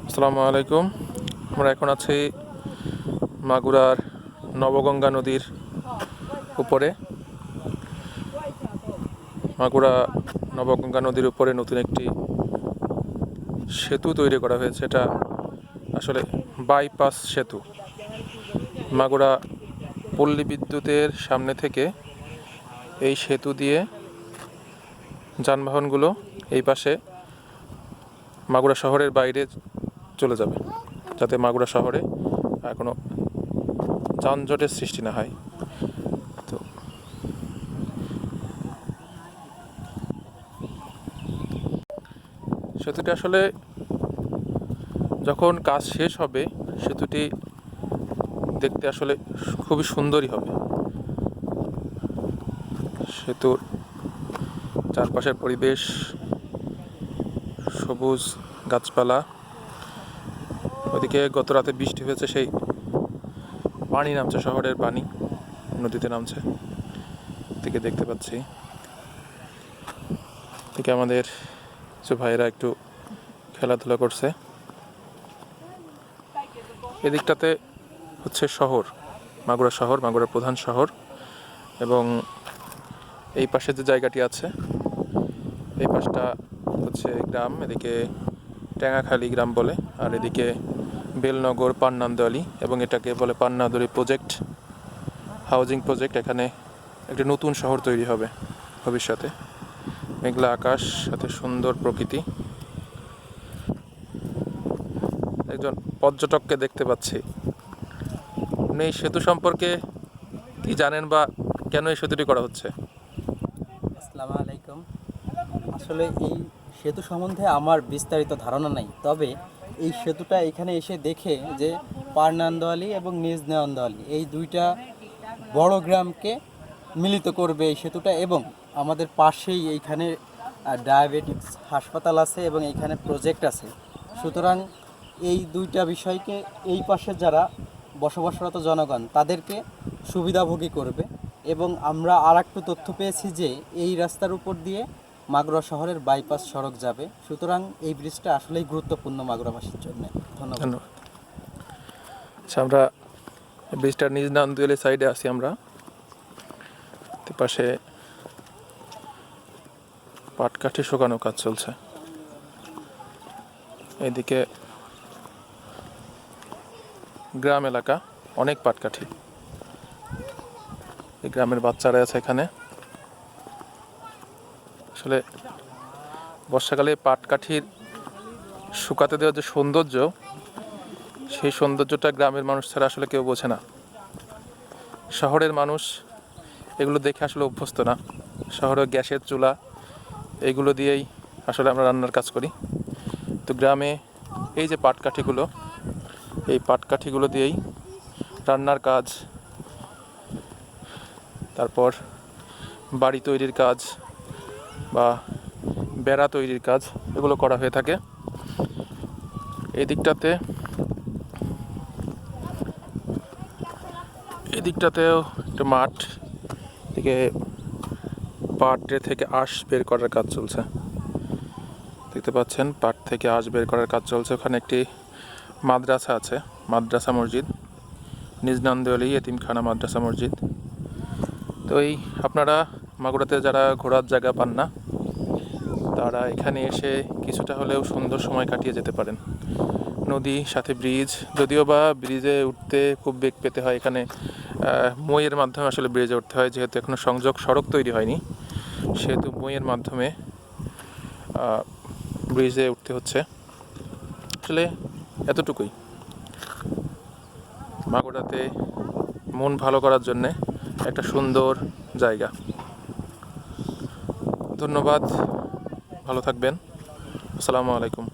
আসসালামু আলাইকুম। আমরা এখন আছি মাগুরার নবগঙ্গা নদীর উপরে। মাগুরা নবগঙ্গা নদীর উপরে নতুন একটি সেতু তৈরি করা হয়েছে। এটা আসলে বাইপাস সেতু। মাগুরা পল্লী বিদ্যুতের সামনে থেকে এই সেতু দিয়ে যানবাহনগুলো এই পাশে মাগুরা শহরের বাইরে চলে যাবে, যাতে মাগুরা শহরে আর কোনো যানজটের সৃষ্টি না হয়। তো সেতুটি আসলে যখন কাজ শেষ হবে, সেতুটি দেখতে আসলে খুবই সুন্দরই হবে। সেতুর চারপাশের পরিবেশ সবুজ গাছপালা, ওদিকে গত রাতে বৃষ্টি হয়েছে, সেই পানি নামছে, শহরের পানি নদীতে নামছে, থেকে দেখতে পাচ্ছি। থেকে আমাদের কিছু ভাইয়েরা একটু খেলাধুলা করছে। এদিকটাতে হচ্ছে শহর, মাগুরা শহর, মাগুরার প্রধান শহর। এবং এই পাশে যে জায়গাটি আছে, এই পাশটা হচ্ছে গ্রাম, এদিকে ট্যাঙ্গাখালী গ্রাম বলে, আর এদিকে বেলনগর পান্নান্দোয়ালি, এবং এটাকে বলে পান্নান্দোয়ালি প্রজেক্ট, হাউজিং প্রজেক্ট। এখানে একটি নতুন শহর তৈরি হবে ভবিষ্যতে। মেঘলা আকাশ, সাথে সুন্দর প্রকৃতি। একজন পর্যটককে দেখতে পাচ্ছি। আপনি এই সেতু সম্পর্কে কি জানেন, বা কেন এই সেতুটি করা হচ্ছে? আসসালামু আলাইকুম। আসলে এই সেতু সম্বন্ধে আমার বিস্তারিত ধারণা নাই, তবে এই সেতুটা এখানে এসে দেখে যে পারনান্দোয়ালি এবং নিজ নেওয়ান্দোয়ালি এই দুইটা বড় গ্রামকে মিলিত করবে এই সেতুটা, এবং আমাদের পাশেই এইখানে ডায়াবেটিক্স হাসপাতাল আছে এবং এইখানে প্রজেক্ট আছে। সুতরাং এই দুইটা বিষয়কে এই পাশে যারা বসবাসরত জনগণ তাদেরকে সুবিধাভোগী করবে। এবং আমরা আর একটু তথ্য পেয়েছি যে এই রাস্তার উপর দিয়ে মাগুরা শহরের বাইপাস সড়ক যাবে। সুতরাং এই ব্রিজটা আসলেই গুরুত্বপূর্ণ মাগুরাবাসীর জন্য। ধন্যবাদ। আচ্ছা, আমরা ব্রিজটার নিজ নান্দুয়ালি সাইডে আছি। আমরা পাশে পাটকাঠি শুকানো কাজ চলছে। এইদিকে গ্রাম এলাকা, অনেক পাটকাঠি। এই গ্রামের বাচ্চারা আছে এখানে। আসলে বর্ষাকালে পাটকাঠির শুকাতে দেওয়ার যে সৌন্দর্য, সেই সৌন্দর্যটা গ্রামের মানুষ ছাড়া আসলে কেউ বোঝে না। শহরের মানুষ এগুলো দেখে আসলে অভ্যস্ত না। শহরে গ্যাসের চুলা, এইগুলো দিয়েই আসলে আমরা রান্নার কাজ করি। তো গ্রামে এই যে পাটকাঠিগুলো, এই পাটকাঠিগুলো দিয়েই রান্নার কাজ, তারপর বাড়ি তৈরির কাজ বা বেড়া তৈরির কাজ, এগুলো করা হয়ে থাকে। এই দিকটাতেও একটা মাঠ থেকে পাটে থেকে আঁশ বের করার কাজ চলছে। দেখতে পাচ্ছেন, পাট থেকে আঁশ বের করার কাজ চলছে। ওখানে একটি মাদ্রাসা আছে, মাদ্রাসা মসজিদ, নিজ নান্দোয়ালি এতিমখানা মাদ্রাসা মসজিদ। তো এই আপনারা মাগুরাতে যারা ঘোরার জায়গা পান না, তারা এখানে এসে কিছুটা হলেও সুন্দর সময় কাটিয়ে যেতে পারেন। নদী, সাথে ব্রিজ, যদিও বা ব্রিজে উঠতে খুব বেগ পেতে হয়। এখানে মইয়ের মাধ্যমে আসলে ব্রিজে উঠতে হয়, যেহেতু এখনও সংযোগ সড়ক তৈরি হয়নি, সেহেতু মইয়ের মাধ্যমে ব্রিজে উঠতে হচ্ছে। আসলে এতটুকুই। মাগুরাতে মন ভালো করার জন্যে একটা সুন্দর জায়গা। ধন্যবাদ, ভালো থাকবেন। আসসালামু আলাইকুম।